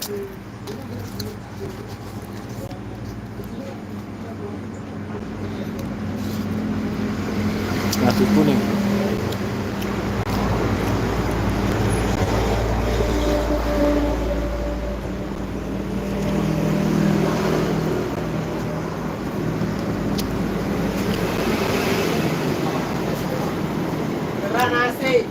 Nasi kuning. Nasi.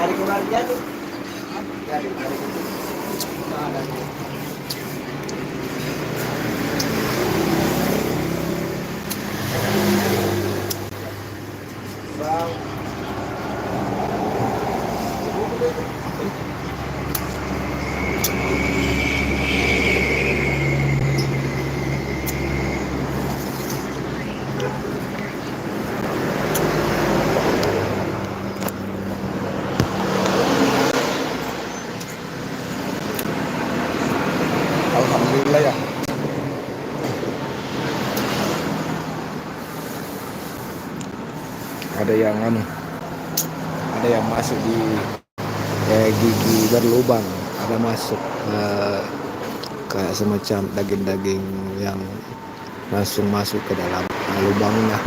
Hari kurang jadi. Jadi hari itu. Nah, ada. Bang. Alhamdulillah ya. Ada yang masuk di gigi berlubang, ada masuk kayak semacam daging-daging yang langsung masuk ke dalam lubangnya.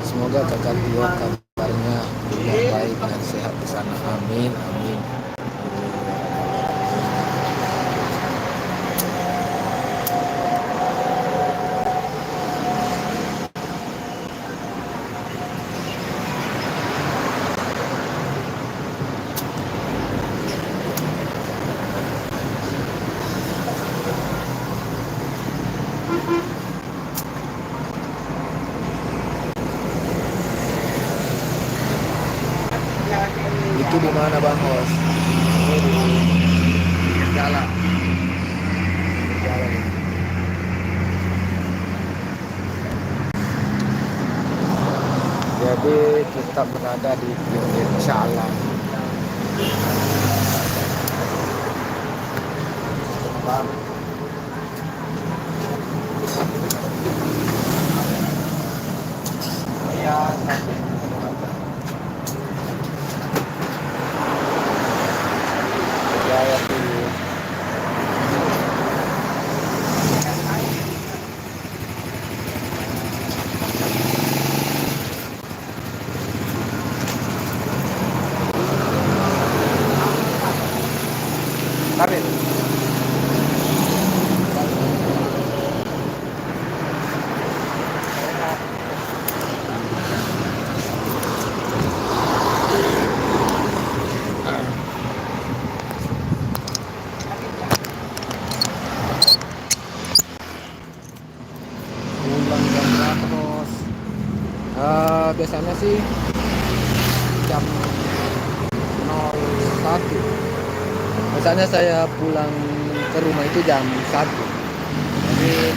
Semoga kakak Tio kabarnya juga baik dan sehat di sana. Amin, amin. Itu di mana Bang Os? Jalan. Jadi kita berada di pinggir jalan. biasanya sih jam 01. Biasanya saya pulang ke rumah itu jam 1. Jadi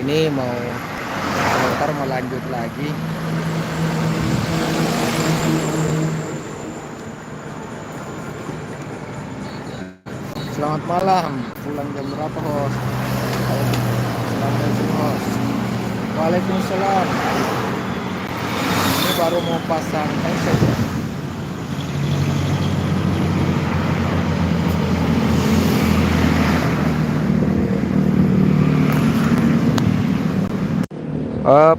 ini mau ntar mau lanjut lagi. Selamat malam, pulang jam berapa, host? Assalamualaikum, host. Waalaikumsalam. Ini baru mau pasang headset.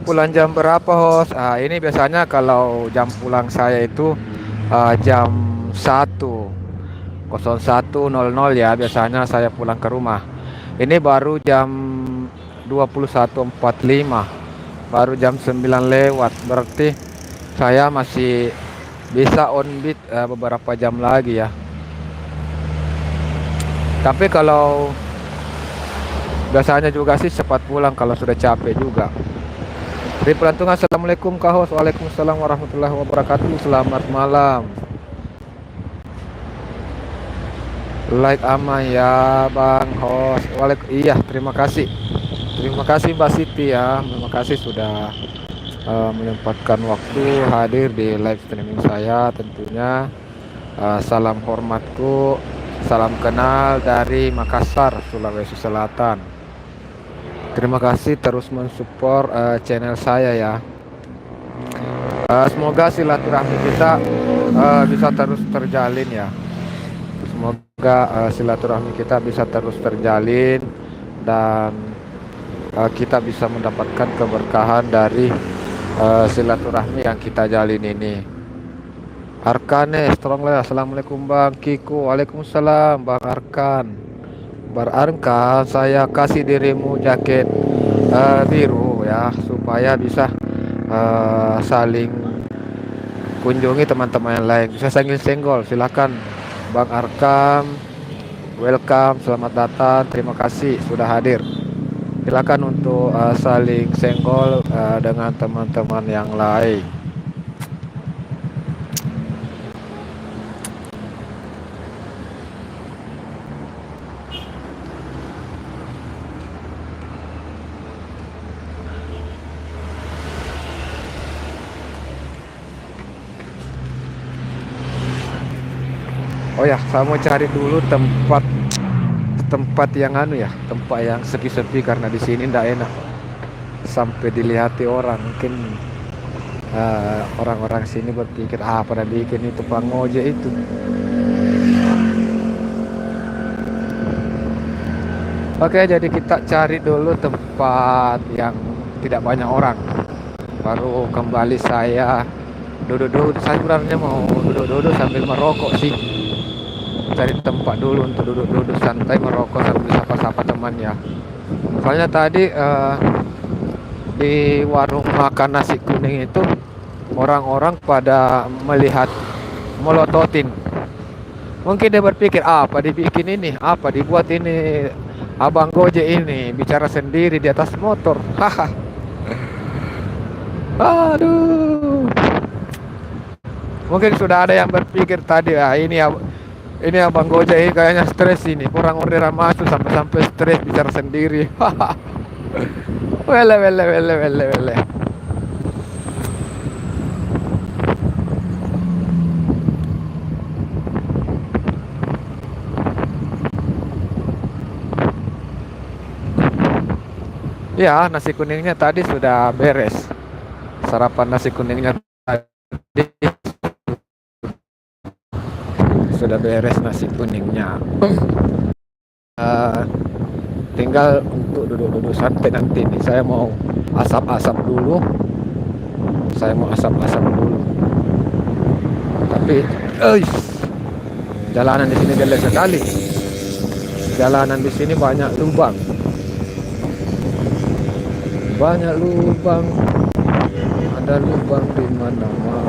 Pulang jam berapa, host? Ini biasanya kalau jam pulang saya itu jam 01.00 ya, biasanya saya pulang ke rumah. Ini baru jam 21.45, baru jam 9 lewat, berarti saya masih bisa on beat beberapa jam lagi ya. Tapi kalau biasanya juga sih cepat pulang kalau sudah capek juga. Dari pelantungan, assalamualaikum Kak Host. Waalaikumsalam warahmatullahi wabarakatuh. Selamat malam. Like aman ya Bang Host. Iya, terima kasih. Terima kasih Mbak Siti ya. Terima kasih sudah menyempatkan waktu hadir di live streaming saya tentunya. Salam hormatku, salam kenal dari Makassar, Sulawesi Selatan. Terima kasih terus mensupport channel saya ya. Semoga silaturahmi kita bisa terus terjalin ya. Semoga silaturahmi kita bisa terus terjalin dan kita bisa mendapatkan keberkahan dari silaturahmi yang kita jalin ini. Arkane strong lah. Assalamualaikum Bang Kiku. Waalaikumsalam Bang Arkan. Arkan, saya kasih dirimu jaket biru ya supaya bisa saling kunjungi teman-teman yang lain, bisa senggol. Silakan Bang Arkam, welcome, selamat datang, terima kasih sudah hadir. Silakan untuk saling senggol dengan teman-teman yang lain. Oh ya, saya mau cari dulu tempat yang tempat yang sepi-sepi karena di sini ndak enak sampai dilihati orang. Mungkin orang-orang sini berpikir pada bikin itu Bang Ojek itu. Oke, jadi kita cari dulu tempat yang tidak banyak orang. Baru kembali saya duduk-duduk. Saya sebenarnya mau duduk-duduk sambil merokok sih. Cari tempat dulu untuk duduk-duduk santai merokok sambil sapa-sapa teman ya. Soalnya tadi di warung makan nasi kuning itu orang-orang pada melihat melototin. Mungkin dia berpikir apa dibikin ini, apa dibuat ini, Abang Gojek ini bicara sendiri di atas motor. Haha. Aduh. Mungkin sudah ada yang berpikir tadi ini Abang Gojek ini kayaknya stres ini, kurang orderan masuk sampai stres bicara sendiri. Wele. Ya, nasi kuningnya tadi sudah beres. Sarapan nasi kuningnya tadi sudah beres nasi kuningnya. Tinggal untuk duduk-duduk santai nanti nih. Saya mau asap-asap dulu. Tapi jalanan di sini jelek sekali. Jalanan di sini banyak lubang. Ada lubang di mana-mana.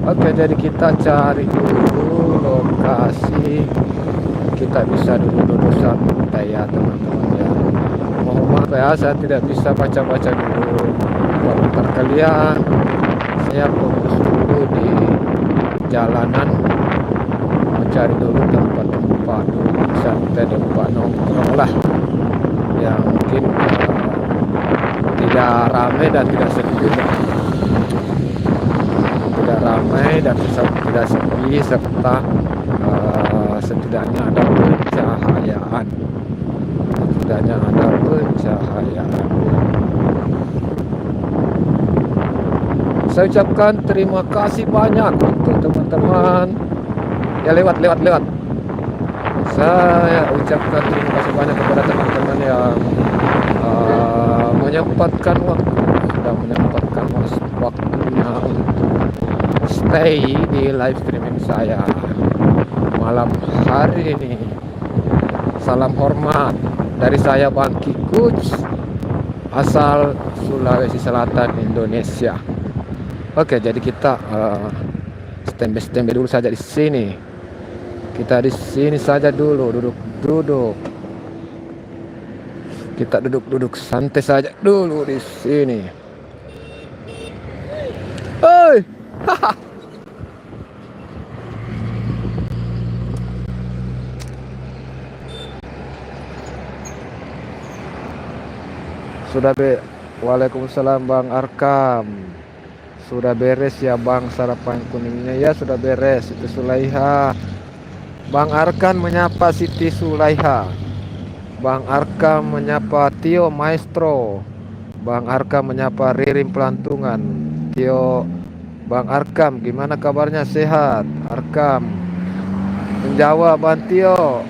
Oke, jadi kita cari dulu lokasi kita bisa duduk-duduk santai ya teman-teman ya. maaf ya, saya tidak bisa baca-baca dulu. Komentar kalian, saya fokus dulu di jalanan, mau cari dulu tempat-tempat duduk santai, tempat nongkrong lah, yang mungkin tidak ramai dan tidak sepi juga. Tidak ramai dan tidak sepi, serta setidaknya ada pencahayaan. Setidaknya ada pencahayaan. Saya ucapkan terima kasih banyak untuk teman-teman ya lewat. Saya ucapkan terima kasih banyak kepada teman-teman yang menyempatkan waktu, sudah menyempatkan waktunya untuk stay di live streaming saya malam hari ini. Salam hormat dari saya Bang Kikuc, asal Sulawesi Selatan, Indonesia. Oke, jadi kita standby dulu saja di sini. Kita di sini saja dulu, duduk. Kita duduk santai saja dulu di sini. Hei, Waalaikumsalam Bang Arkam. Sudah beres ya Bang sarapan kuningnya? Ya sudah beres. Itu Sulaiha. Bang Arkan menyapa Siti Sulaiha. Bang Arkam menyapa Tio Maestro. Bang Arkam menyapa Ririm Pelantungan. Tio, Bang Arkam gimana kabarnya, sehat? Arkam menjawab, Bang Tio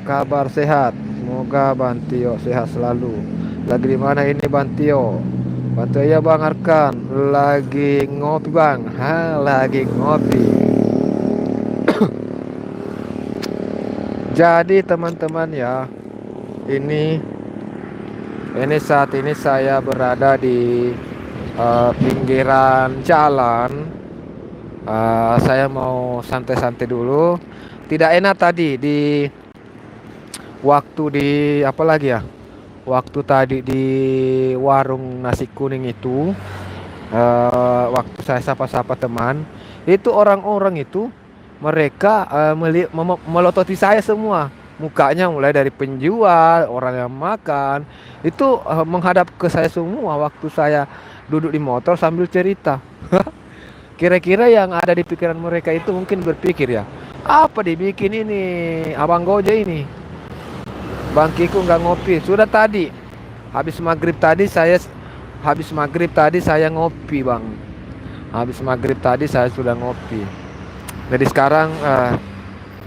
kabar sehat. Semoga Bang Tio sehat selalu. Lagi di mana ini Bang Tio? Bang Tio ya Bang Arkan lagi ngopi Bang. Lagi ngopi. Jadi teman-teman ya, ini saat ini saya berada di pinggiran jalan. Saya mau santai-santai dulu. Tidak enak tadi di waktu di apa lagi ya? Waktu tadi di warung nasi kuning itu, waktu saya sapa-sapa teman, itu orang-orang itu mereka melototi saya semua. Mukanya mulai dari penjual, orang yang makan, itu menghadap ke saya semua waktu saya duduk di motor sambil cerita. Kira-kira yang ada di pikiran mereka itu mungkin berpikir ya, apa dibikin ini Abang Goje ini? Bang Kiku nggak ngopi. Sudah tadi habis maghrib tadi saya ngopi Bang. Habis maghrib tadi saya sudah ngopi. Jadi sekarang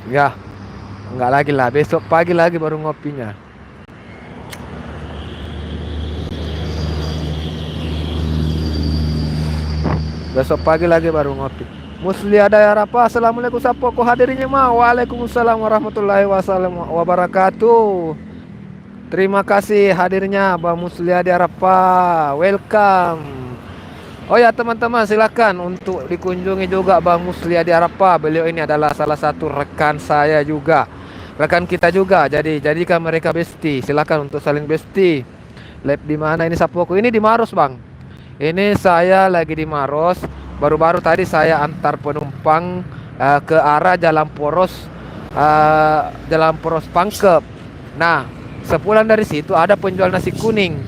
ya nggak lagi lah, besok pagi lagi baru ngopinya. Besok pagi lagi baru ngopi. Muslia daerah apa? Assalamualaikum sapo ko hadirnya mah. Waalaikumsalam warahmatullahi wabarakatuh. Terima kasih hadirnya Bang Muslia daerah apa? Welcome. Oh ya teman-teman, silakan untuk dikunjungi juga Bang Muslia daerah apa. Beliau ini adalah salah satu rekan saya juga. Rekan kita juga. Jadi jadikan mereka bestie. Silakan untuk saling bestie. Lab di mana ini sapoku? Ini di Maros, Bang. Ini saya lagi di Maros. Baru-baru tadi saya antar penumpang ke arah Jalan Poros Pangkep. Nah, sepulang dari situ ada penjual nasi kuning.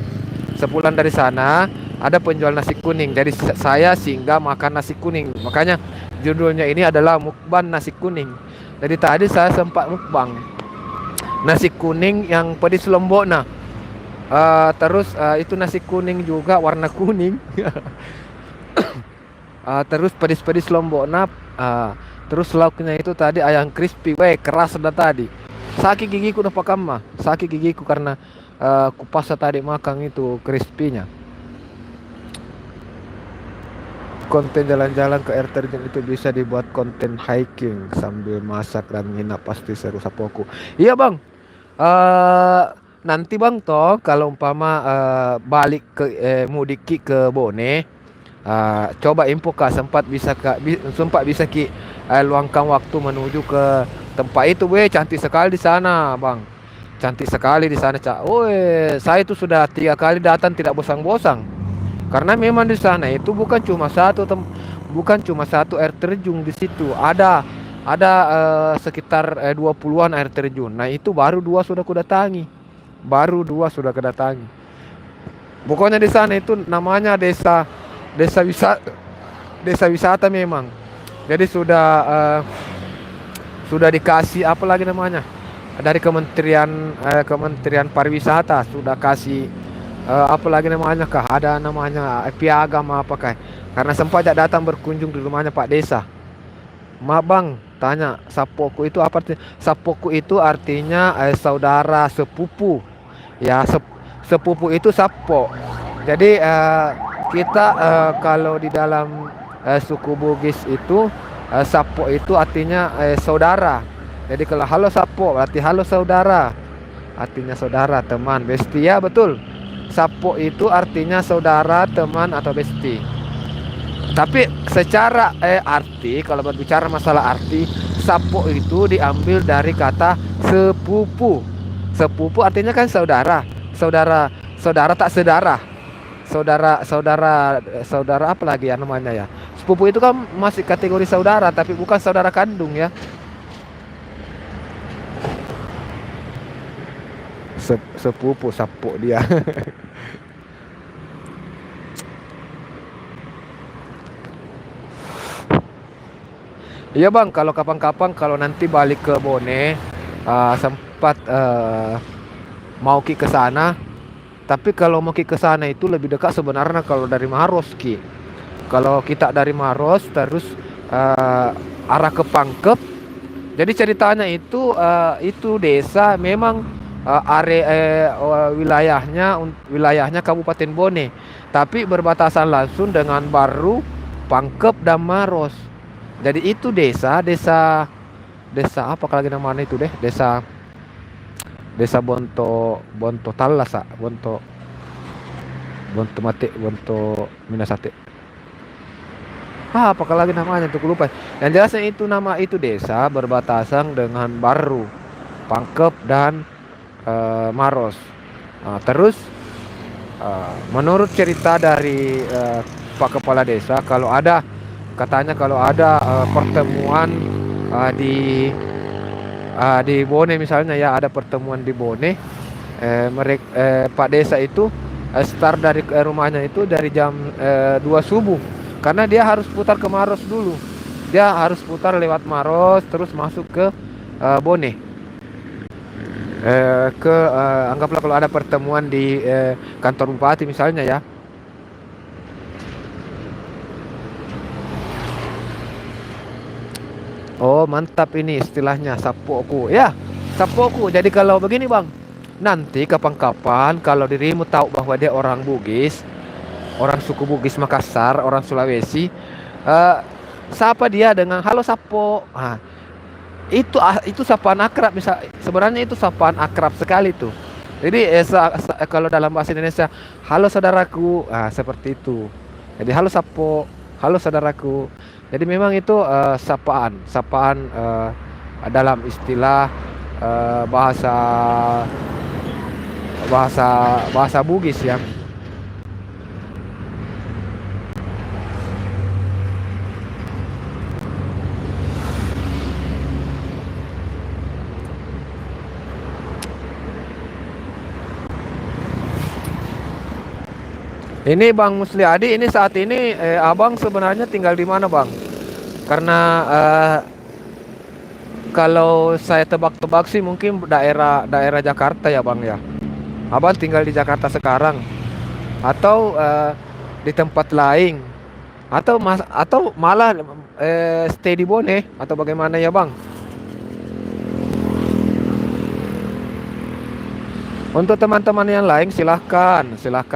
Sepulang dari sana ada penjual nasi kuning. Jadi saya singgah makan nasi kuning. Makanya judulnya ini adalah mukbang nasi kuning. Jadi tadi saya sempat mukbang nasi kuning yang pedis Lombok. Nah, terus itu nasi kuning juga warna kuning. Terus pedis-pedis Lombok nap. Terus lauknya itu tadi ayam crispy. Keras sudah tadi. Sakit gigiku udah pakam mah. Sakit gigiku karena kupas tadi makan itu crispy-nya. Konten jalan-jalan ke air terjun itu bisa dibuat konten hiking sambil masak dan nginap, pasti seru sapoku. Iya Bang. Nanti Bang toh kalau umpama balik ke mudik ke Bone. Coba info Kak, sempat bisa luangkan waktu menuju ke tempat itu, cantik sekali di sana Bang. Cantik sekali di sana, Cak. Oh, saya itu sudah 3 kali datang tidak bosan-bosan. Karena memang di sana itu bukan cuma satu air terjun di situ. Ada sekitar 20-an air terjun. Nah, itu baru dua sudah kudatangi. Baru dua sudah kedatangi. Pokoknya di sana itu namanya desa wisata, desa wisata memang. Jadi sudah dikasih apa lagi namanya? Dari Kementerian Pariwisata sudah kasih apa lagi namanya kah? Ada namanya piagam apakah? Karena sempat datang berkunjung di rumahnya Pak Desa. Ma bang, tanya sapoku itu apa artinya? Sapoku itu artinya saudara sepupu. Ya, sepupu itu sapo. Jadi kita kalau di dalam suku Bugis itu sapo itu artinya saudara. Jadi kalau halo sapo berarti halo saudara. Artinya saudara, teman, besti ya betul. Sapo itu artinya saudara, teman atau besti. Tapi secara arti, kalau berbicara masalah arti, sapo itu diambil dari kata sepupu. Sepupu artinya kan saudara. Saudara tak sedara. Saudara apa lagi ya namanya ya? Sepupu itu kan masih kategori saudara, tapi bukan saudara kandung ya. Sepupu sapo dia. Iya bang, kalau kapan-kapan kalau nanti balik ke Bone, sempat mau ki ke sana. Tapi kalau mau ki ke sana itu lebih dekat sebenarnya kalau dari Maros ki. Kalau kita dari Maros terus arah ke Pangkep. Jadi ceritanya itu desa memang wilayahnya Kabupaten Bone, tapi berbatasan langsung dengan Baru, Pangkep dan Maros. Jadi itu desa apa lagi namanya itu deh, desa Bonto Talasa, Bonto Mate, Bonto Minasate. Apa lagi namanya tuh lupa. Yang jelasnya itu nama itu desa berbatasan dengan Baru, Pangkep dan Maros. Terus menurut cerita dari Pak Kepala Desa, katanya kalau ada pertemuan di Bone misalnya ya, ada pertemuan di Bone, Pak Desa itu start dari rumahnya itu dari jam 2 subuh, karena dia harus putar ke Maros dulu. Dia harus putar lewat Maros terus masuk ke Bone. Anggaplah kalau ada pertemuan di kantor bupati misalnya ya. Oh mantap, ini istilahnya sapoku ya, sapoku. Jadi kalau begini bang, nanti kapan-kapan kalau dirimu tahu bahwa dia orang Bugis, orang suku Bugis Makassar, orang Sulawesi, eh, sapa dia dengan halo sapo. Itu sapaan akrab, sebenarnya itu sapaan akrab sekali tuh. Jadi kalau dalam bahasa Indonesia, halo saudaraku, seperti itu. Jadi halo sapo, halo saudaraku. Jadi memang itu sapaan dalam istilah bahasa bahasa bahasa Bugis ya. Ini Bang Musliadi, ini saat ini abang sebenarnya tinggal di mana bang? Karena kalau saya tebak-tebak sih mungkin daerah Jakarta ya bang ya. Abang tinggal di Jakarta sekarang atau di tempat lain, atau malah stay di Bone atau bagaimana ya bang? Untuk teman-teman yang lain silahkan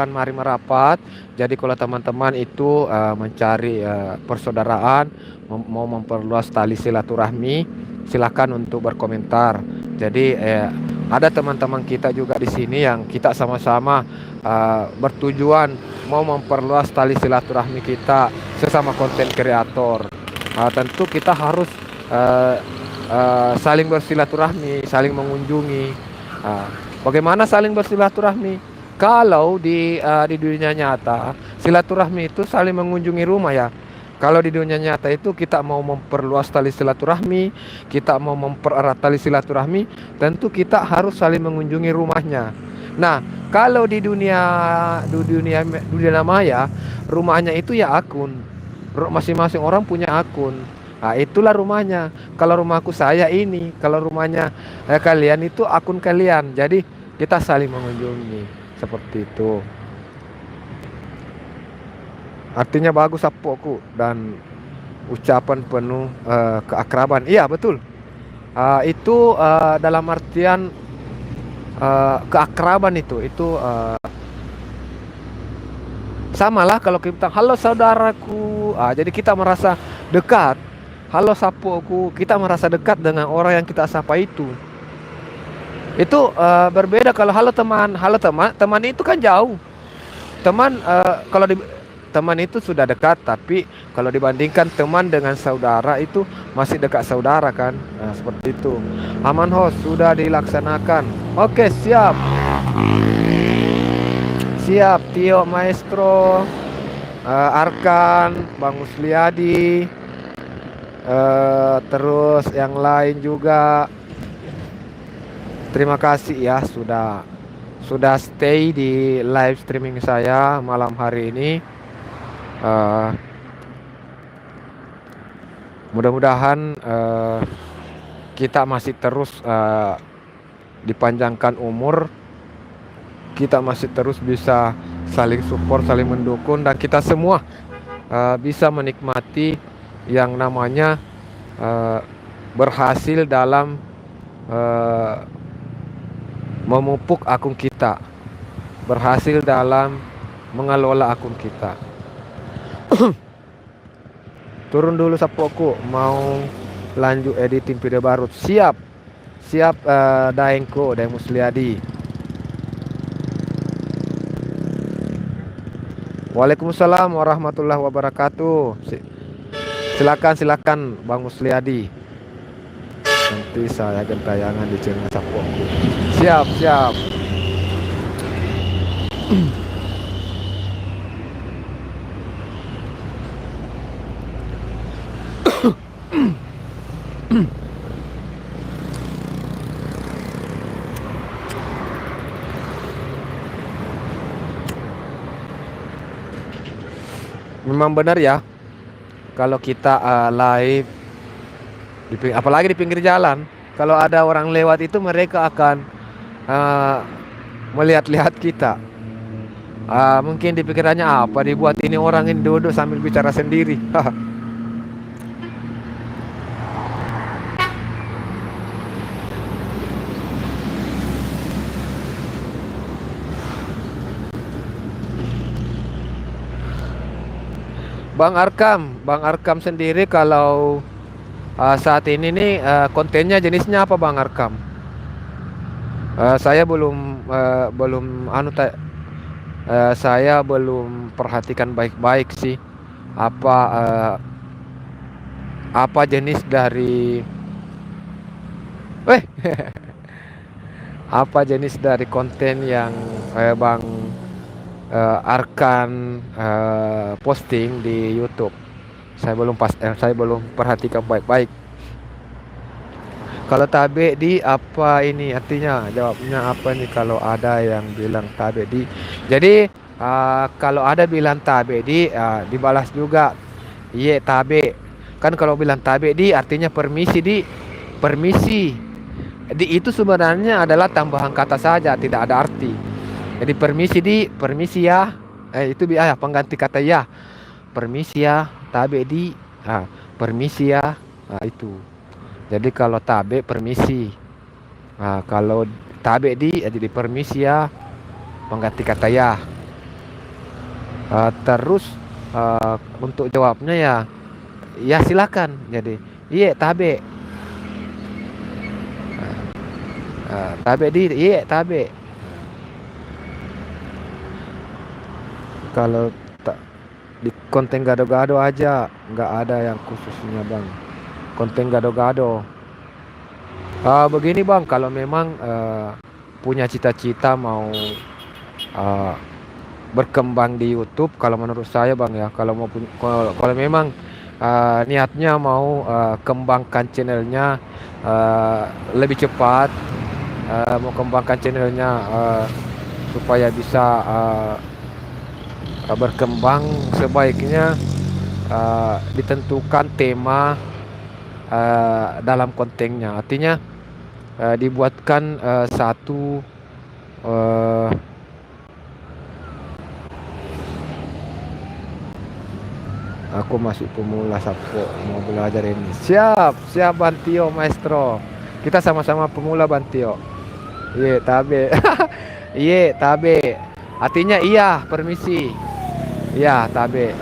mari merapat. Jadi kalau teman-teman itu mencari persaudaraan, mau memperluas tali silaturahmi, silahkan untuk berkomentar. Jadi ada teman-teman kita juga di sini yang kita sama-sama bertujuan mau memperluas tali silaturahmi kita sesama konten kreator. Tentu kita harus saling bersilaturahmi, saling mengunjungi. Ah, bagaimana saling bersilaturahmi? Kalau di dunia nyata, silaturahmi itu saling mengunjungi rumah ya. Kalau di dunia nyata itu kita mau memperluas tali silaturahmi, kita mau mempererat tali silaturahmi, tentu kita harus saling mengunjungi rumahnya. Nah, kalau di dunia maya, rumahnya itu ya akun. Masing-masing orang punya akun. Nah, itulah rumahnya. Kalau rumahku saya ini, kalau rumahnya kalian itu akun kalian. Jadi kita saling mengunjungi seperti itu. Artinya bagus apoku dan ucapan penuh keakraban. Iya betul. Itu dalam artian keakraban itu sama lah kalau kita halo saudaraku. Jadi kita merasa dekat. Halo sapoku, kita merasa dekat dengan orang yang kita sapa itu. Itu berbeda kalau halo teman, teman itu kan jauh. Teman kalau teman itu sudah dekat, tapi kalau dibandingkan teman dengan saudara itu masih dekat saudara kan. Nah, seperti itu. Aman host sudah dilaksanakan. Oke, siap. Siap Tio Maestro, Arkan, Bang Musliadi, terus yang lain juga. Terima kasih ya sudah stay di live streaming saya malam hari ini. Mudah-mudahan kita masih terus dipanjangkan umur, kita masih terus bisa saling support, saling mendukung, dan kita semua bisa menikmati yang namanya berhasil dalam memupuk akun kita, berhasil dalam mengelola akun kita. Turun dulu sapoku, mau lanjut editing video baru. Siap Daengko, Daeng Musliadi. Waalaikumsalam warahmatullahi wabarakatuh. Silakan Bang Musliadi. Nanti saya akan tayangan di channel sapoku. Siap. Memang benar ya, kalau kita live apalagi di pinggir jalan, kalau ada orang lewat itu mereka akan melihat-lihat kita. Mungkin di pikirannya apa dibuat ini orang ini duduk sambil bicara sendiri. Bang Arkam sendiri kalau saat ini nih kontennya jenisnya apa Bang Arkam? Saya saya belum perhatikan baik-baik sih apa jenis dari apa jenis dari konten yang Bang Arkan posting di YouTube. Saya belum perhatikan baik-baik. Kalau tabe di apa ini artinya? Jawabnya apa nih kalau ada yang bilang tabe di? Jadi kalau ada bilang tabe di dibalas juga iye tabe. Kan kalau bilang tabe di artinya permisi di. Permisi. Di itu sebenarnya adalah tambahan kata saja, tidak ada arti. Jadi permisi ya. Itu pengganti kata ya. Permisi ya, tabe di. Permisi ya. Itu. Jadi kalau tabe permisi. Kalau tabe di jadi permisi ya, pengganti kata ya. Terus untuk jawabnya ya silakan. Jadi iya tabe. Tabe di iya tabe. Kalau di konten gado-gado aja nggak ada yang khususnya Bang. Konten gado-gado. Begini Bang, kalau memang punya cita-cita mau uh, berkembang di YouTube, kalau menurut saya Bang ya, kalau mau kalau memang niatnya mau kembangkan channelnya lebih cepat, mau kembangkan channelnya supaya bisa berkembang, sebaiknya ditentukan tema dalam kontennya. Artinya dibuatkan satu uh, aku masih pemula Sapo, mau belajar ini. Siap Bantio Maestro. Kita sama-sama pemula Bantio. Iya, tabe. Iya, tabe. Artinya iya, permisi. Iya, tabe.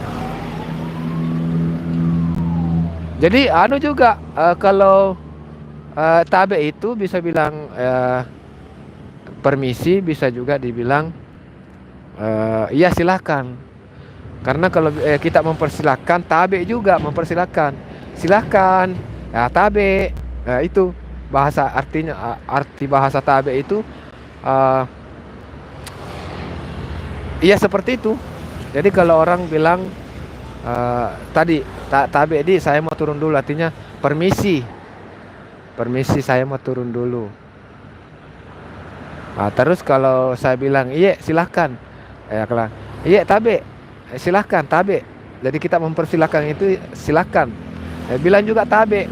Jadi anu juga kalau tabe itu bisa bilang permisi, bisa juga dibilang iya silakan. Karena kalau kita mempersilahkan, tabe juga mempersilahkan. Silahkan, ya tabe. Itu bahasa artinya, arti bahasa tabe itu iya seperti itu. Jadi kalau orang bilang tadi tabe di saya mau turun dulu, artinya permisi. Permisi saya mau turun dulu. Terus kalau saya bilang iya silahkan. Kalau iya tabe. Silahkan tabe. Jadi kita mempersilahkan itu silahkan. Bilang juga tabe.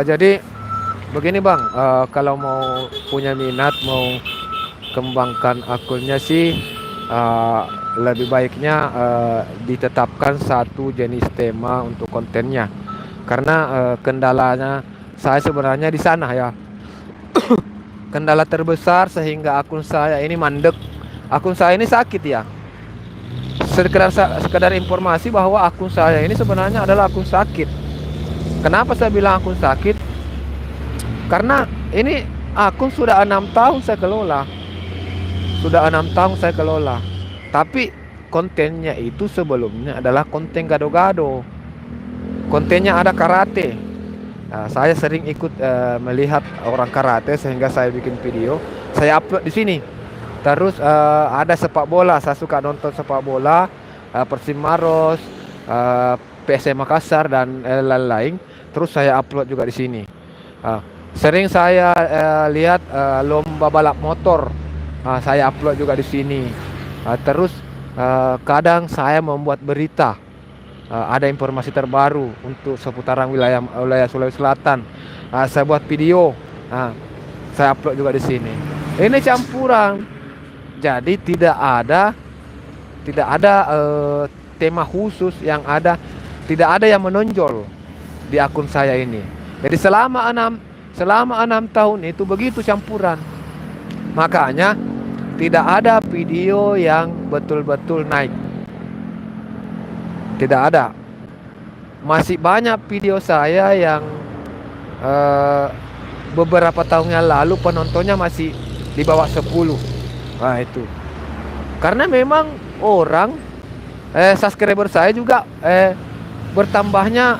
Jadi begini Bang, kalau mau punya minat, mau kembangkan akunnya sih lebih baiknya ditetapkan satu jenis tema untuk kontennya. Karena kendalanya saya sebenarnya di sana ya. Kendala terbesar sehingga akun saya ini mandek. Akun saya ini sakit ya. Sekedar informasi bahwa akun saya ini sebenarnya adalah akun sakit. Kenapa saya bilang akun sakit? Karena ini akun sudah 6 tahun saya kelola. Sudah 6 tahun saya kelola. Tapi kontennya itu sebelumnya adalah konten gado-gado. Kontennya ada karate. Saya sering ikut melihat orang karate sehingga saya bikin video. Saya upload di sini. Terus ada sepak bola, saya suka nonton sepak bola, Persib Maros, PSM Makassar dan lain-lain. Terus saya upload juga di sini. Sering saya lihat lomba balap motor, saya upload juga di sini. Terus kadang saya membuat berita, ada informasi terbaru untuk seputaran wilayah Sulawesi Selatan. Saya buat video, saya upload juga di sini. Ini campuran. Jadi tidak ada tema khusus yang ada, tidak ada yang menonjol di akun saya ini. Jadi selama 6 tahun itu begitu campuran. Makanya tidak ada video yang betul-betul naik. Tidak ada. Masih banyak video saya yang beberapa tahun yang lalu penontonnya masih di bawah 10. Itu karena memang orang subscriber saya juga bertambahnya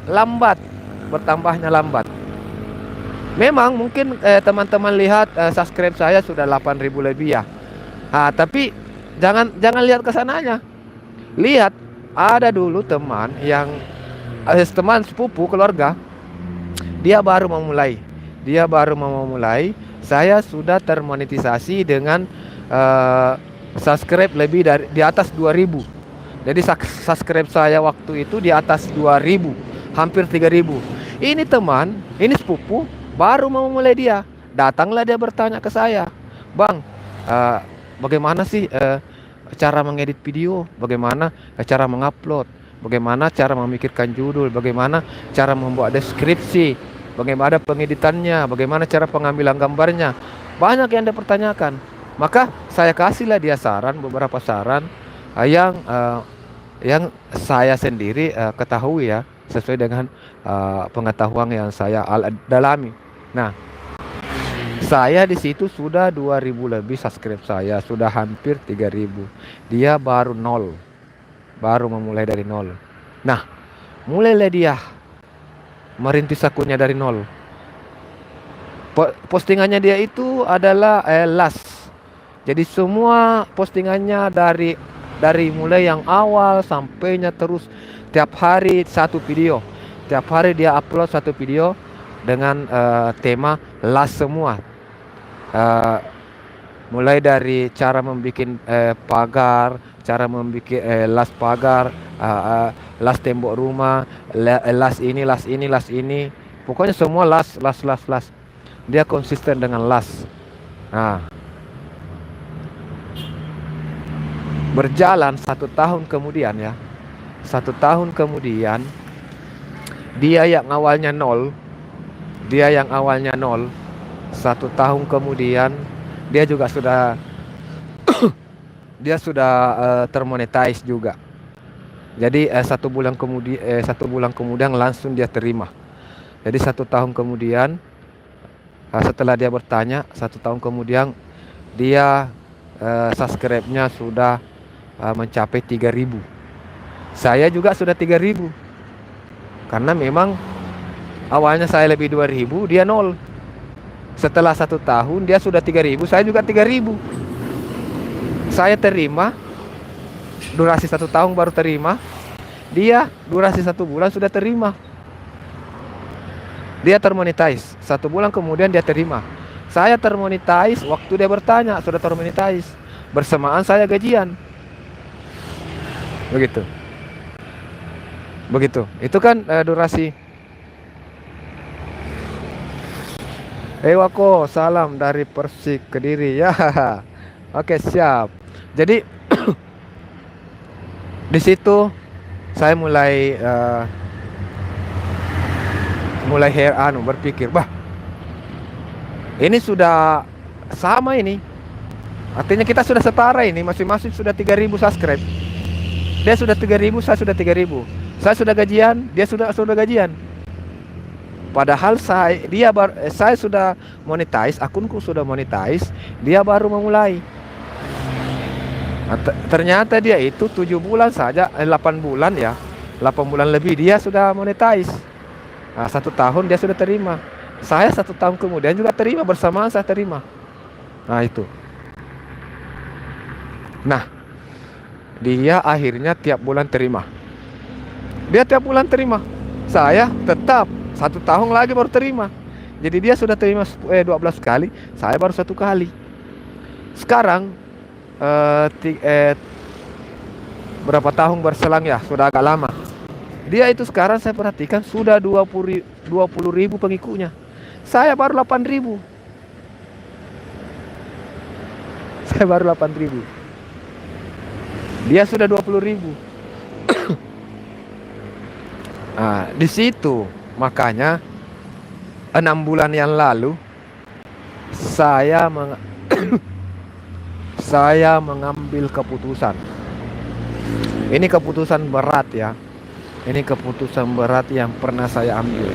lambat. Memang mungkin teman-teman lihat subscribe saya sudah 8.000 lebih ya. Tapi jangan lihat ke sananya. Lihat, ada dulu teman yang teman sepupu keluarga, dia baru mau memulai. Saya sudah termonetisasi dengan subscribe lebih dari di atas 2.000. Jadi subscribe saya waktu itu di atas 2.000, hampir 3.000. Ini teman, ini sepupu, baru mau mulai dia. Datanglah dia bertanya ke saya, "Bang, bagaimana sih cara mengedit video? Bagaimana cara mengupload? Bagaimana cara memikirkan judul? Bagaimana cara membuat deskripsi? Bagaimana pengeditannya, bagaimana cara pengambilan gambarnya?" Banyak yang dia pertanyakan. Maka saya kasihlah dia beberapa saran yang saya sendiri ketahui ya, sesuai dengan pengetahuan yang saya dalami. Nah, saya di situ sudah 2.000 lebih subscribe saya, sudah hampir 3.000. Dia baru nol, baru memulai dari nol. Nah, mulailah dia merintis akunnya dari nol. Postingannya dia itu adalah las. Jadi semua postingannya dari mulai yang awal sampainya terus tiap hari satu video. Tiap hari dia upload satu video dengan tema las semua. Eh, Mulai dari cara membuat pagar, cara membuat las pagar, las tembok rumah, las ini, las ini, las ini. Pokoknya semua las. Dia konsisten dengan las. Nah, berjalan 1 tahun kemudian ya. 1 tahun kemudian dia yang awalnya nol, 1 tahun kemudian dia juga sudah termonetize juga. Jadi 1 bulan kemudian langsung dia terima. Jadi 1 tahun kemudian setelah dia bertanya, 1 tahun kemudian dia subscribe-nya sudah mencapai 3.000. Saya juga sudah 3.000. Karena memang awalnya saya lebih 2.000, dia nol. Setelah 1 tahun dia sudah 3.000, saya juga 3.000. Saya terima durasi 1 tahun baru terima. Dia durasi 1 bulan sudah terima. Dia termonetize 1 bulan kemudian dia terima. Saya termonetize waktu dia bertanya sudah termonetize. Bersamaan saya gajian. Begitu. Itu kan durasi. Wako, salam dari Persik Kediri ya. Oke, siap. Jadi di situ saya mulai berpikir, ini sudah sama ini. Artinya kita sudah setara ini, masing-masing sudah 3.000 subscribe. Dia sudah 3.000, saya sudah 3.000. Saya sudah gajian, dia sudah gajian. Padahal saya sudah monetize, akunku sudah monetize, dia baru memulai. Ternyata dia itu 7 bulan saja, 8 bulan ya, 8 bulan lebih dia sudah monetize. 1 tahun dia sudah terima. Saya 1 tahun kemudian juga terima, bersamaan saya terima. Nah itu. Nah, dia akhirnya tiap bulan terima. Saya tetap 1 tahun lagi baru terima. Jadi dia sudah terima 12 kali, saya baru 1 kali. Sekarang berapa tahun berselang ya, sudah agak lama. Dia itu sekarang saya perhatikan sudah 20.000 pengikutnya. Saya baru 8.000. Dia sudah 20.000. Nah, di situ makanya 6 bulan yang lalu saya mengambil keputusan. Ini keputusan berat ya. Ini keputusan berat yang pernah saya ambil.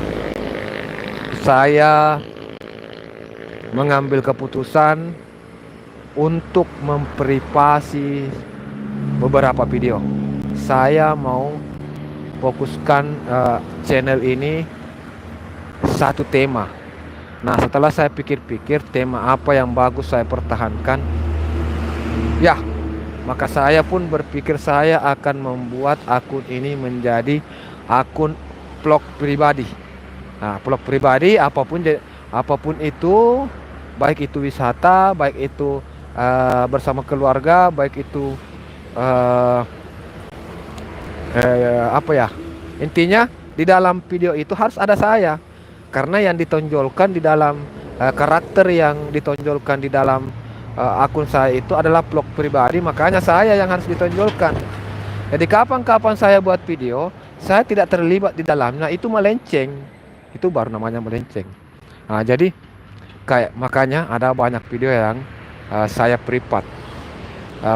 Saya mengambil keputusan untuk memprivasi beberapa video. Saya mau fokuskan channel ini satu tema. Nah, setelah saya pikir-pikir tema apa yang bagus saya pertahankan, ya, maka saya pun berpikir saya akan membuat akun ini menjadi akun vlog pribadi. Nah, vlog pribadi apapun itu, baik itu wisata, baik itu bersama keluarga, baik itu intinya di dalam video itu harus ada saya, karena yang ditonjolkan di dalam karakter yang ditonjolkan di dalam akun saya itu adalah vlog pribadi, makanya saya yang harus ditonjolkan. Jadi kapan-kapan saya buat video, saya tidak terlibat di dalamnya, itu melenceng. Itu baru namanya melenceng. Nah, jadi makanya ada banyak video yang saya privat.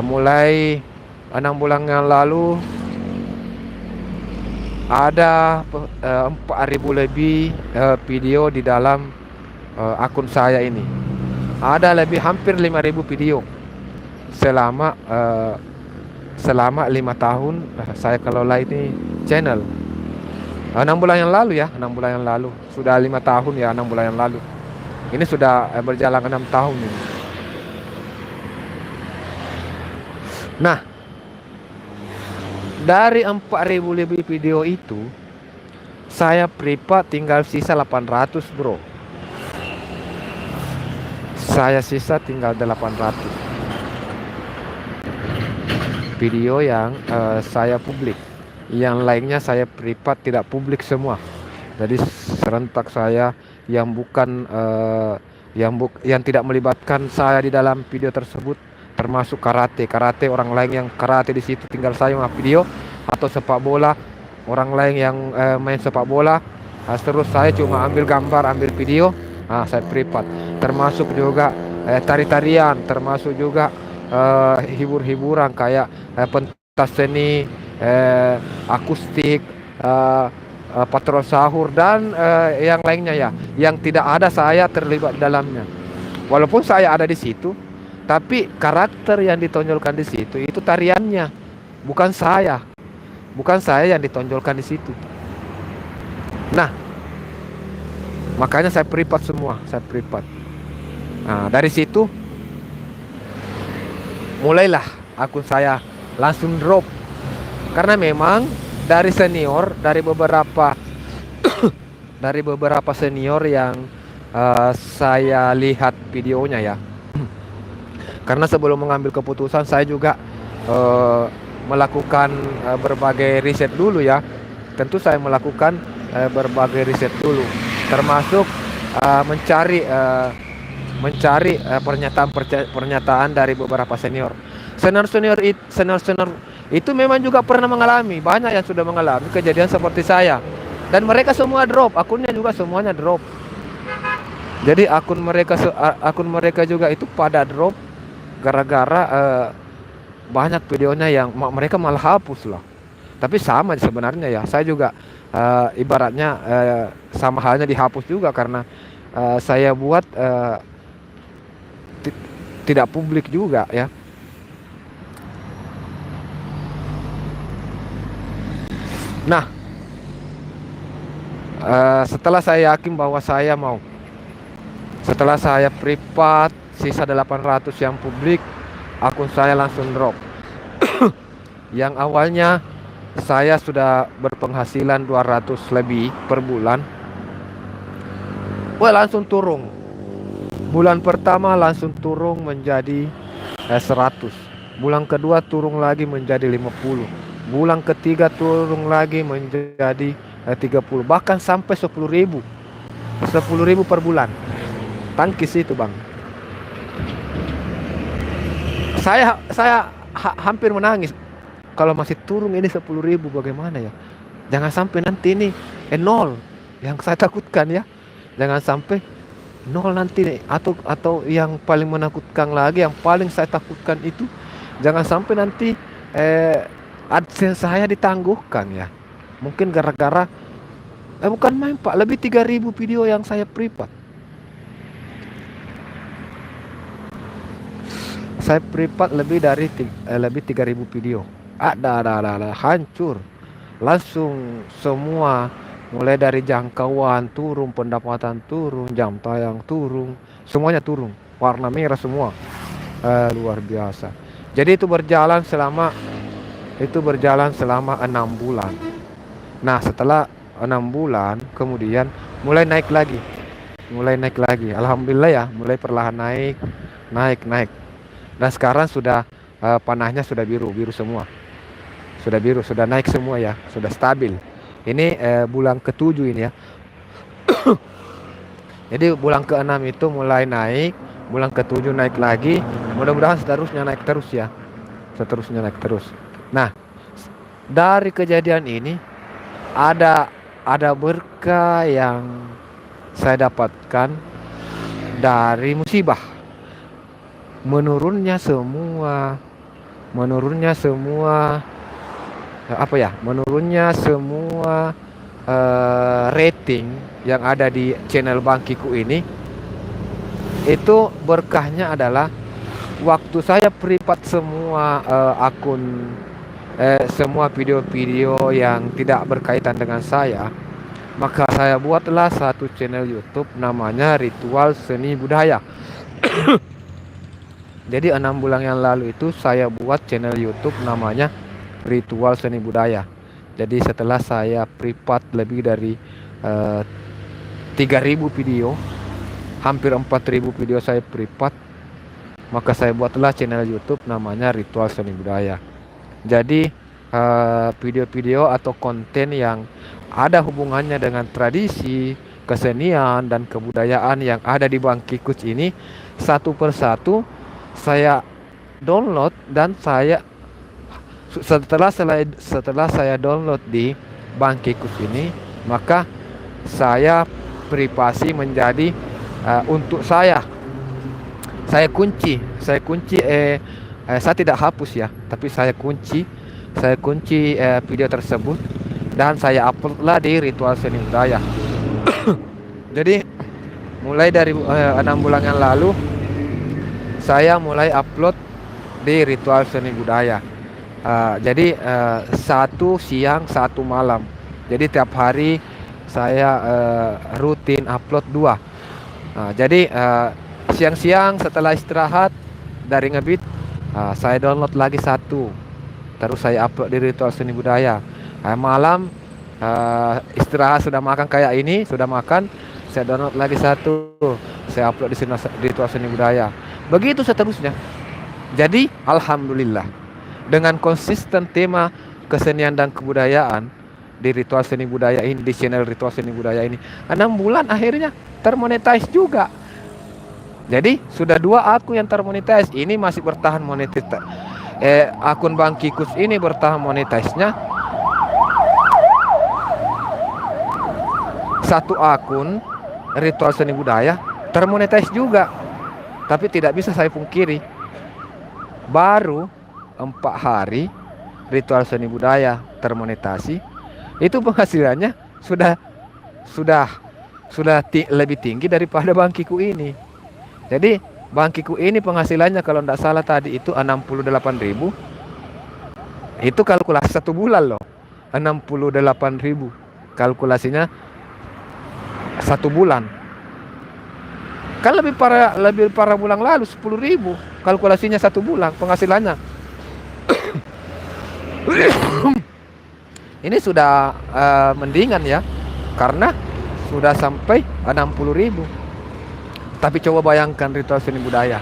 Mulai 6 bulan yang lalu ada 4.000 lebih video di dalam akun saya ini. Ada hampir 5.000 video selama 5 tahun saya kelola ini channel. 6 bulan yang lalu ya, 6 bulan yang lalu. Sudah 5 tahun ya, 6 bulan yang lalu. Ini sudah berjalan 6 tahun ini. Nah, dari 4.000 lebih video itu, saya privat tinggal sisa 800, bro. Saya sisa tinggal 800 video yang saya publik. Yang lainnya saya privat, tidak publik semua. Jadi serentak saya yang bukan yang tidak melibatkan saya di dalam video tersebut, termasuk karate orang lain yang karate di situ tinggal saya yang video, atau sepak bola orang lain yang main sepak bola. Terus saya cuma ambil gambar, ambil video, saya privat. Termasuk juga tari-tarian, termasuk juga hibur-hiburan kayak pentas seni, akustik, patrol sahur, dan yang lainnya ya, yang tidak ada saya terlibat dalamnya. Walaupun saya ada di situ, tapi karakter yang ditonjolkan di situ itu tariannya, bukan saya. Bukan saya yang ditonjolkan di situ. Nah, makanya saya privat semua, saya privat. Nah, dari situ mulailah akun saya langsung drop. Karena memang dari senior, dari beberapa dari beberapa senior yang saya lihat videonya ya. Karena sebelum mengambil keputusan saya juga melakukan berbagai riset dulu ya. Tentu saya melakukan berbagai riset dulu, termasuk mencari pernyataan dari beberapa senior. Senior itu memang juga pernah mengalami, banyak yang sudah mengalami kejadian seperti saya. Dan mereka semua drop, akunnya juga semuanya drop. Jadi akun mereka juga itu pada drop gara-gara banyak videonya yang mereka malah hapus lah. Tapi sama sebenarnya ya, saya juga ibaratnya sama halnya dihapus juga karena saya buat tidak publik juga ya. Nah, setelah saya yakin bahwa setelah saya privat sisa 800 yang publik, akun saya langsung drop. Yang awalnya saya sudah berpenghasilan 200 lebih per bulan, langsung turun. Bulan pertama langsung turun menjadi 100. Bulan kedua turun lagi menjadi 50. Bulan ketiga turun lagi menjadi 30. Bahkan sampai 10.000. 10.000 per bulan. Tangkis itu, Bang. Saya hampir menangis. Kalau masih turun ini 10.000 bagaimana ya? Jangan sampai nanti ini nol. Yang saya takutkan ya. Jangan sampai nol nanti nih. Atau yang paling menakutkan lagi, yang paling saya takutkan itu jangan sampai nanti AdSense saya ditangguhkan ya. Mungkin gara-gara bukan main Pak, lebih 3.000 video yang saya privat. Saya privat lebih 3.000 video. Ada hancur. Langsung semua, mulai dari jangkauan turun, pendapatan turun, jam tayang turun, semuanya turun. Warna merah semua. Luar biasa. Jadi itu berjalan selama 6 bulan. Nah, setelah 6 bulan kemudian mulai naik lagi. Alhamdulillah ya, mulai perlahan naik. Dan sekarang sudah panahnya sudah biru semua. Sudah naik semua ya, sudah stabil. Ini bulan ke-7 ini ya. Jadi bulan ke-6 itu mulai naik, bulan ke-7 naik lagi. Mudah-mudahan seterusnya naik terus ya. Nah, dari kejadian ini ada berkah yang saya dapatkan dari musibah. Menurunnya semua rating yang ada di channel Bangkiku ini. Itu berkahnya adalah waktu saya privat semua akun, semua video-video yang tidak berkaitan dengan saya, Maka saya buatlah satu channel YouTube namanya Ritual Seni Budaya. Jadi 6 bulan yang lalu itu saya buat channel YouTube namanya Ritual Seni Budaya. Jadi setelah saya privat lebih dari eh, 3.000 video, hampir 4.000 video saya privat, maka saya buatlah channel YouTube namanya Ritual Seni Budaya. Jadi video-video atau konten yang ada hubungannya dengan tradisi, kesenian dan kebudayaan yang ada di Bangkikuc ini satu persatu saya download, dan setelah saya download di Bangkikuc ini, maka saya privasi menjadi untuk saya kunci, saya tidak hapus ya, tapi saya kunci video tersebut dan saya uploadlah di Ritual Seni Budaya. Jadi mulai dari 6 bulan yang lalu saya mulai upload di Ritual Seni Budaya. Jadi satu siang satu malam. Jadi tiap hari saya rutin upload 2. Jadi siang-siang setelah istirahat dari ngebit, saya download lagi 1, terus saya upload di Ritual Seni Budaya. Malam istirahat sudah makan kayak ini, sudah makan, saya download lagi 1, saya upload di Ritual Seni Budaya. Begitu seterusnya. Jadi alhamdulillah dengan konsisten tema kesenian dan kebudayaan di Ritual Seni Budaya ini, di channel Ritual Seni Budaya ini, 6 bulan akhirnya termonetize juga. Jadi sudah 2 akun yang termonetize. Ini masih bertahan monetize. Akun Bangkikuc ini bertahan monetize-nya. 1 akun Ritual Seni Budaya termonetize juga. Tapi tidak bisa saya pungkiri, baru 4 hari Ritual Seni Budaya termonetasi, itu penghasilannya sudah lebih tinggi daripada Bangkikuc ini. Jadi Bangkikuc ini penghasilannya kalau tidak salah tadi itu 68.000. Itu kalkulasi 1 bulan loh. 68.000 kalkulasinya 1 bulan. Kan lebih para bulan lalu 10.000 kalkulasinya 1 bulan penghasilannya. Ini sudah mendingan ya, karena sudah sampai 60.000. Tapi coba bayangkan Ritual Seni Budaya.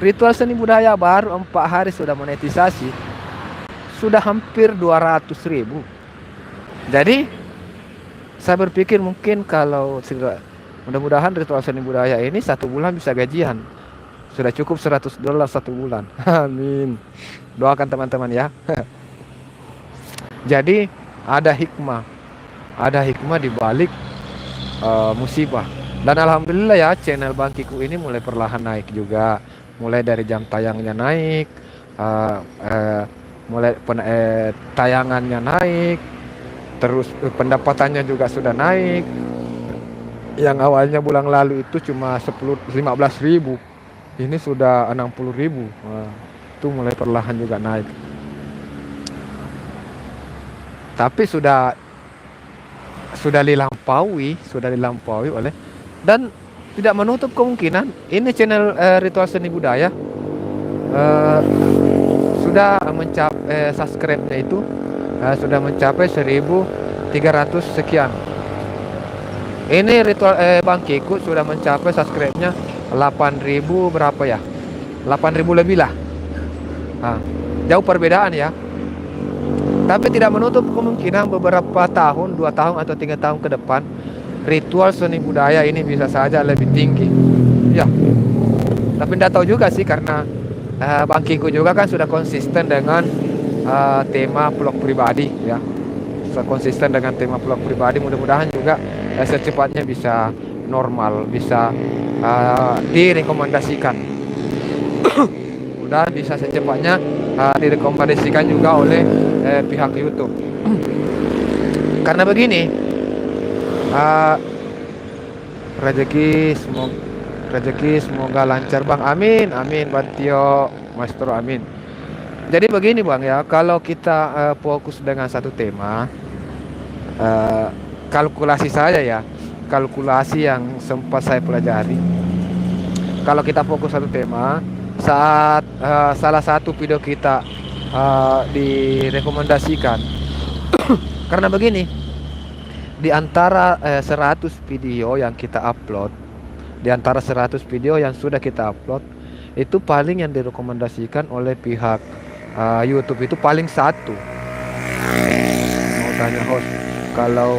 Ritual Seni Budaya baru 4 hari sudah monetisasi, sudah hampir 200.000. Jadi saya berpikir mungkin kalau mudah-mudahan Ritual Seni Budaya ini 1 bulan bisa gajian. Sudah cukup $100 1 bulan. Amin. Doakan teman-teman ya. Jadi ada hikmah di balik musibah. Dan alhamdulillah ya, channel Bangkikuc ini mulai perlahan naik juga. Mulai dari jam tayangnya naik, mulai tayangannya naik, terus pendapatannya juga sudah naik. Yang awalnya bulan lalu itu cuma 15.000, ini sudah 60.000. Itu mulai perlahan juga naik. Tapi sudah dilampaui oleh, dan tidak menutup kemungkinan ini channel Ritual Seni Budaya sudah mencapai subscribe-nya itu sudah mencapai 1.300 sekian. Ini Ritual Bangkikuc sudah mencapai subscribe-nya 8.000 berapa ya? 8.000 lebih lah. Jauh perbedaan ya. Tapi tidak menutup kemungkinan beberapa tahun, 2 tahun atau 3 tahun ke depan, Ritual Seni Budaya ini bisa saja lebih tinggi. Ya. Tapi tidak tahu juga sih, karena Bangkikuc juga kan sudah konsisten dengan tema vlog pribadi ya. Konsisten dengan tema vlog pribadi, mudah-mudahan juga secepatnya bisa normal, bisa direkomendasikan. Dan bisa secepatnya direkomendasikan juga oleh pihak YouTube. Karena begini, rezeki semoga lancar Bang. Amin, amin Bantio Maestro, amin. Jadi begini Bang ya, kalau kita fokus dengan satu tema, kalkulasi saya ya, kalkulasi yang sempat saya pelajari. Kalau kita fokus satu tema, saat salah satu video kita direkomendasikan, karena begini, di antara 100 video yang kita upload, di antara 100 video yang sudah kita upload, itu paling yang direkomendasikan oleh pihak YouTube itu paling satu. Mau tanya host, kalau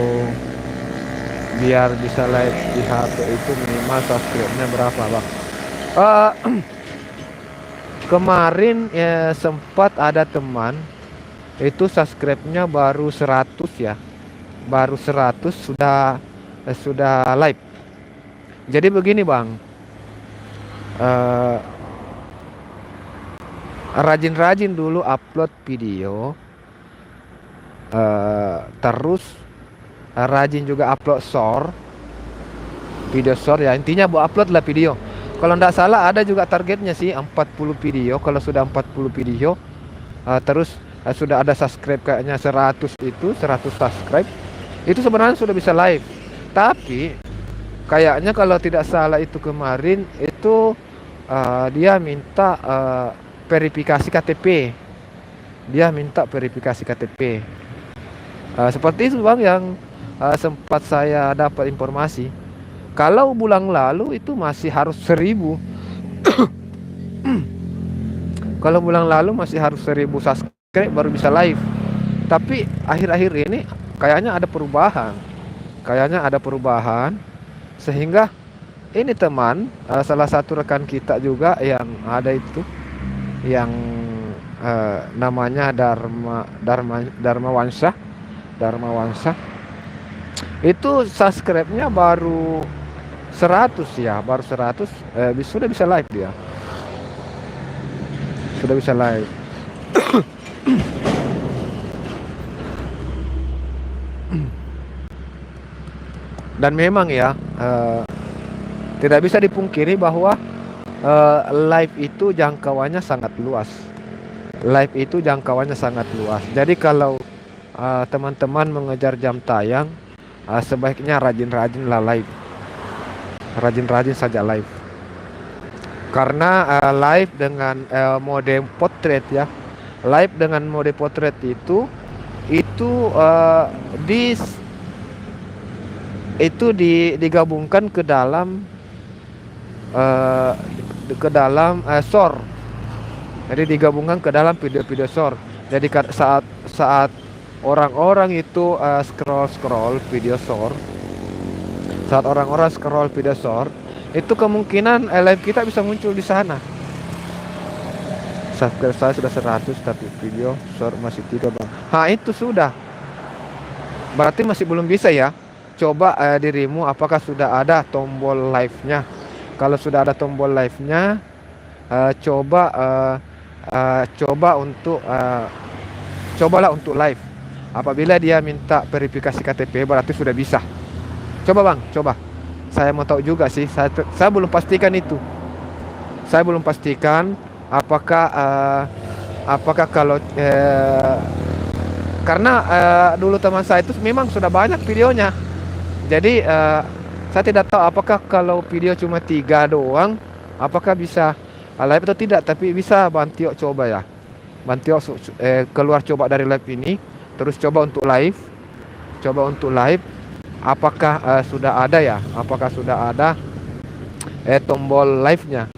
biar bisa live di HP itu minimal subscribe-nya berapa, Bang? Eh, Kemarin ya, sempat ada teman itu subscribe-nya baru 100 ya. Baru 100 sudah live. Jadi begini, Bang. Rajin-rajin dulu upload video. Terus rajin juga upload short. Video short ya. Intinya buat upload lah video. Kalau nggak salah ada juga targetnya sih 40 video. Kalau sudah 40 video terus sudah ada subscribe kayaknya 100 itu 100 subscribe itu sebenarnya sudah bisa live. Tapi kayaknya kalau tidak salah itu kemarin itu dia minta verifikasi KTP. Dia minta verifikasi KTP. Seperti itu, Bang, yang sempat saya dapat informasi. Kalau bulan lalu itu masih harus 1000. Kalau bulan lalu masih harus 1000 subscribe baru bisa live. Tapi akhir-akhir ini kayaknya ada perubahan. Sehingga ini teman, salah satu rekan kita juga yang ada itu, yang namanya Dharma Wansah. Itu subscribe-nya baru 100 ya, baru 100 sudah bisa live dia. Sudah bisa live. Dan memang ya tidak bisa dipungkiri bahwa live itu jangkauannya sangat luas. Jadi kalau teman-teman mengejar jam tayang, sebaiknya rajin-rajinlah live. Rajin-rajin saja live. Karena live dengan mode potret ya. Live dengan mode potret itu digabungkan ke dalam short. Jadi digabungkan ke dalam video-video short. Jadi saat orang-orang itu scroll video short, saat orang-orang scroll video short, itu kemungkinan live kita bisa muncul di sana. Subscribe saya sudah 100 tapi video short masih 3, Bang. Itu sudah. Berarti masih belum bisa ya. Coba dirimu apakah sudah ada tombol live-nya. Kalau sudah ada tombol live-nya, cobalah untuk live. Apabila dia minta verifikasi KTP berarti sudah bisa. Coba, Bang, coba. Saya mau tahu juga sih. Saya belum pastikan itu. Saya belum pastikan apakah kalau karena dulu teman saya itu memang sudah banyak videonya. Jadi saya tidak tahu apakah kalau video cuma 3 doang, apakah bisa live atau tidak. Tapi bisa Bantio coba ya. Bantio keluar coba dari live ini, terus coba untuk live. Apakah sudah ada ya? Apakah sudah ada tombol live-nya?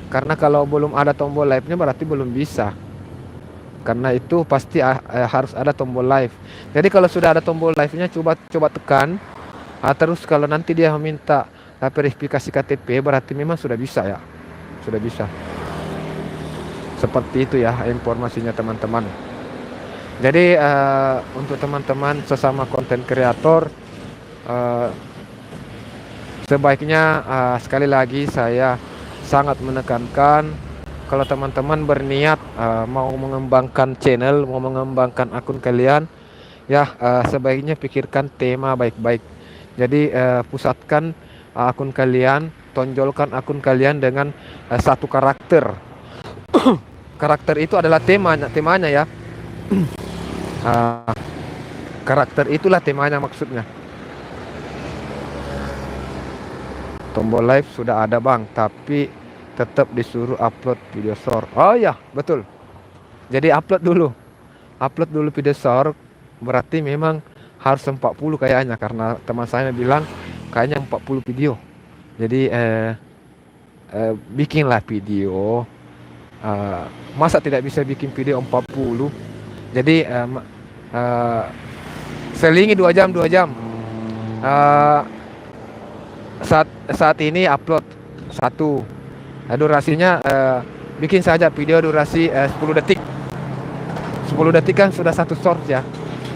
Karena kalau belum ada tombol live-nya berarti belum bisa. Karena itu pasti harus ada tombol live. Jadi kalau sudah ada tombol live-nya coba tekan. Terus kalau nanti dia meminta verifikasi KTP berarti memang sudah bisa ya. Sudah bisa. Seperti itu ya informasinya teman-teman. Jadi untuk teman-teman sesama konten kreator, sebaiknya sekali lagi saya sangat menekankan kalau teman-teman berniat mau mengembangkan channel, mau mengembangkan akun kalian, ya sebaiknya pikirkan tema baik-baik. Jadi pusatkan akun kalian, tonjolkan akun kalian dengan satu karakter. Karakter itu adalah temanya ya. Karakter itulah temanya maksudnya. Tombol live sudah ada bang, tapi tetap disuruh upload video short. Oh ya, betul. Jadi upload dulu video short. Berarti memang harus 40 kayaknya, karena teman saya bilang kayaknya 40 video. Jadi bikinlah video. Masa tidak bisa bikin video 40? Jadi selingi 2 jam. Eh, saat ini upload satu. Durasinya bikin saja video durasi 10 detik. 10 detik kan sudah satu short ya.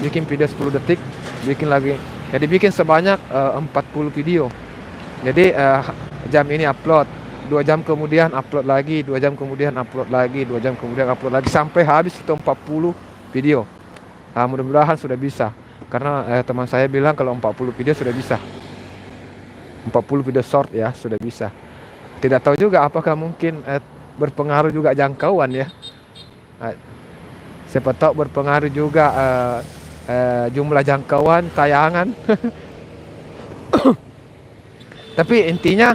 Bikin video 10 detik, bikin lagi. Jadi bikin sebanyak 40 video. Jadi jam ini upload, 2 jam kemudian upload lagi, 2 jam kemudian upload lagi, 2 jam kemudian upload lagi, sampai habis itu 40 video. Mudah-mudahan sudah bisa. Karena teman saya bilang kalau 40 video sudah bisa. 40 video short ya sudah bisa. Tidak tahu juga apakah mungkin berpengaruh juga jangkauan ya. Siapa tahu berpengaruh juga jumlah jangkauan tayangan. Tapi intinya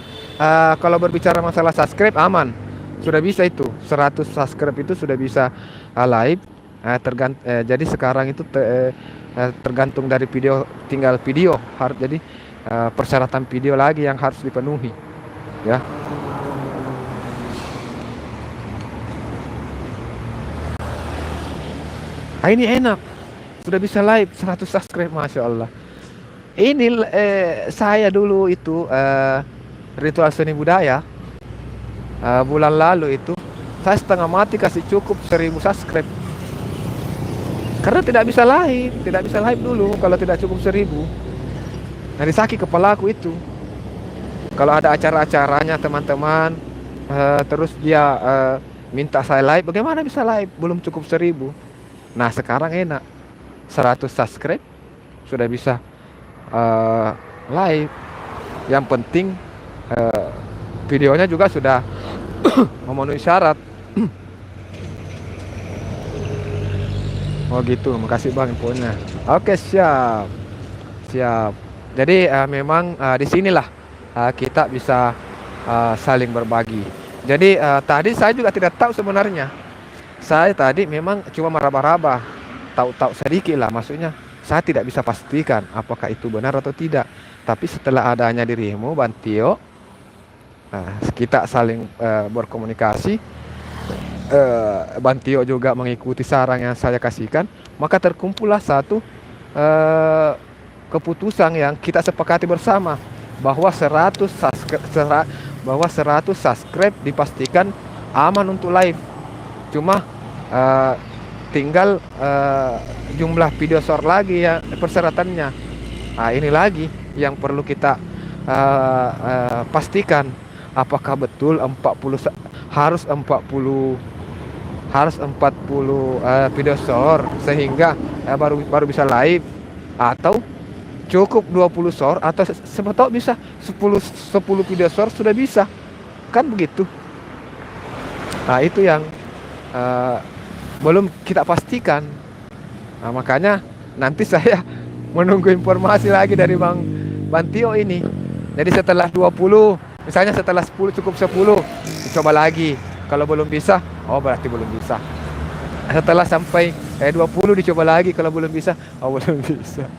kalau berbicara masalah subscribe aman. Sudah bisa itu. 100 subscribe itu sudah bisa live. Jadi sekarang itu tergantung dari video, tinggal video harus jadi persyaratan video lagi yang harus dipenuhi ya. Ini enak, sudah bisa live 100 subscribe, masya Allah. Ini saya dulu itu ritual seni budaya bulan lalu itu saya setengah mati kasih cukup 1000 subscribe karena tidak bisa live dulu kalau tidak cukup 1000. Nah, disakit kepala aku itu. Kalau ada acara-acaranya teman-teman, terus dia minta saya live, bagaimana bisa live? Belum cukup 1000. Nah, sekarang enak. 100 subscribe sudah bisa live. Yang penting videonya juga sudah memenuhi syarat. Oh gitu, makasih bang infonya. Oke, siap. Jadi memang di sinilah kita bisa saling berbagi. Jadi tadi saya juga tidak tahu sebenarnya. Saya tadi memang cuma meraba-raba, tahu-tahu sedikit lah. Maksudnya saya tidak bisa pastikan apakah itu benar atau tidak. Tapi setelah adanya dirimu, Bantio, kita saling berkomunikasi. Bantio juga mengikuti saran yang saya kasihkan. Maka terkumpullah satu keputusan yang kita sepakati bersama bahwa 100 subscribe dipastikan aman untuk live. Cuma tinggal jumlah video short lagi ya persyaratannya. Ini lagi yang perlu kita pastikan apakah betul 40 video short sehingga baru bisa live, atau cukup 20 short, atau siapa tahu bisa 10 video short sudah bisa. Kan begitu. Itu yang belum kita pastikan. Makanya nanti saya menunggu informasi lagi dari Bang Bantio ini. Jadi setelah 20, misalnya setelah 10 cukup 10, dicoba lagi. Kalau belum bisa, berarti belum bisa. Setelah sampai 20 dicoba lagi, kalau belum bisa, belum bisa.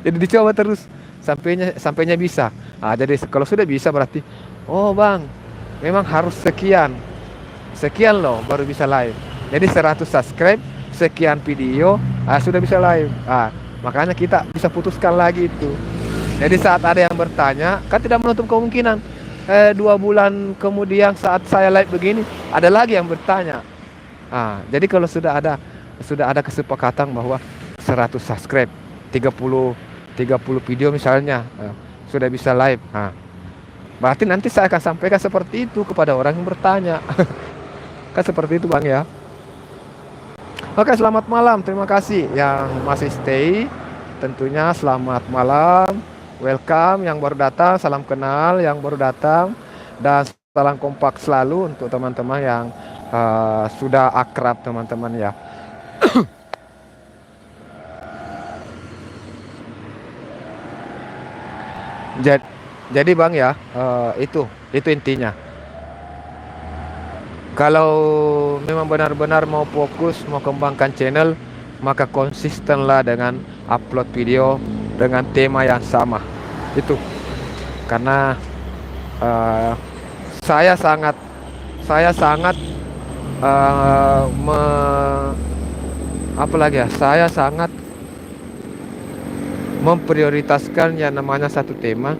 Jadi dicoba terus sampainya bisa. Jadi kalau sudah bisa berarti bang, memang harus sekian loh baru bisa live. Jadi 100 subscribe, sekian video, sudah bisa live. Makanya kita bisa putuskan lagi itu. Jadi saat ada yang bertanya, kan tidak menutup kemungkinan 2 bulan kemudian saat saya live begini ada lagi yang bertanya. Jadi kalau sudah ada kesepakatan bahwa 100 subscribe, 30 video misalnya sudah bisa live. Berarti nanti saya akan sampaikan seperti itu kepada orang yang bertanya. Kan seperti itu bang ya. Oke, selamat malam. Terima kasih yang masih stay. Tentunya selamat malam. Welcome yang baru datang, salam kenal yang baru datang, dan salam kompak selalu untuk teman-teman yang sudah akrab teman-teman ya. Jadi Bang ya, itu intinya. Kalau memang benar-benar mau fokus, mau kembangkan channel, maka konsistenlah dengan upload video dengan tema yang sama. Itu karena eh, saya sangat saya sangat eh, me, apa lagi ya? Saya sangat memprioritaskan yang namanya satu tema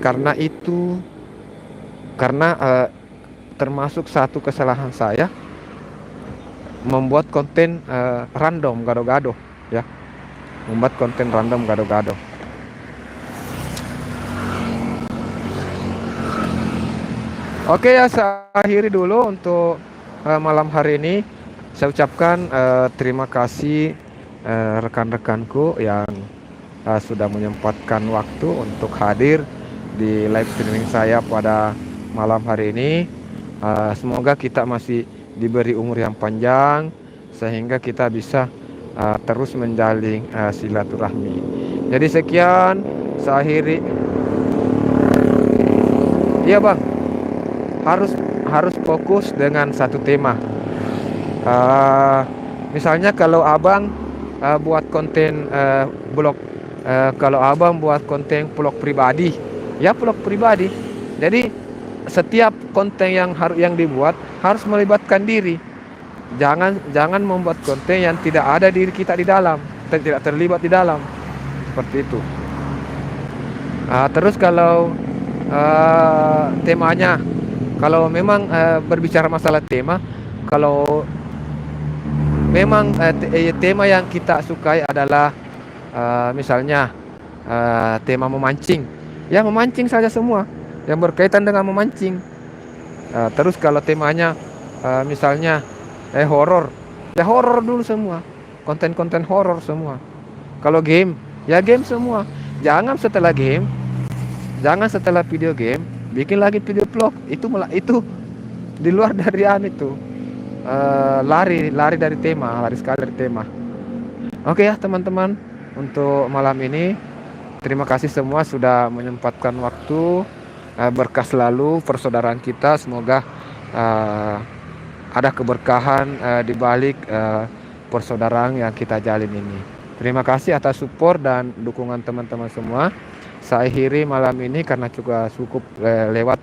karena itu karena termasuk satu kesalahan saya membuat konten random gado-gado ya, membuat konten random gado-gado. Oke ya, saya akhiri dulu untuk malam hari ini. Saya ucapkan terima kasih rekan-rekanku yang sudah menyempatkan waktu untuk hadir di live streaming saya pada malam hari ini. Semoga kita masih diberi umur yang panjang sehingga kita bisa terus menjalin silaturahmi. Jadi sekian, saya akhiri. Iya Bang, harus fokus dengan satu tema. Misalnya kalau Abang buat konten blog, kalau Abang buat konten blog pribadi, ya blog pribadi. Jadi setiap konten yang dibuat harus melibatkan diri. Jangan membuat konten yang tidak ada diri kita di dalam, tidak terlibat di dalam. Seperti itu. Terus kalau temanya, kalau memang berbicara masalah tema, kalau memang tema yang kita sukai adalah misalnya tema memancing, ya memancing saja semua yang berkaitan dengan memancing. Terus kalau temanya misalnya horor, ya horor dulu semua, konten-konten horor semua. Kalau game, ya game semua. Jangan setelah video game bikin lagi video vlog. Itu di luar dari itu. Lari dari tema, lari sekali dari tema. Oke ya teman-teman, untuk malam ini terima kasih semua sudah menyempatkan waktu. Berkah selalu persaudaraan kita, semoga ada keberkahan di balik persaudaraan yang kita jalin ini. Terima kasih atas support dan dukungan teman-teman semua. Saya akhiri malam ini karena juga cukup lewat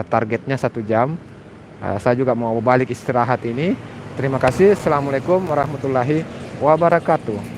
targetnya 1 jam. Saya juga mau balik istirahat ini. Terima kasih. Assalamualaikum warahmatullahi wabarakatuh.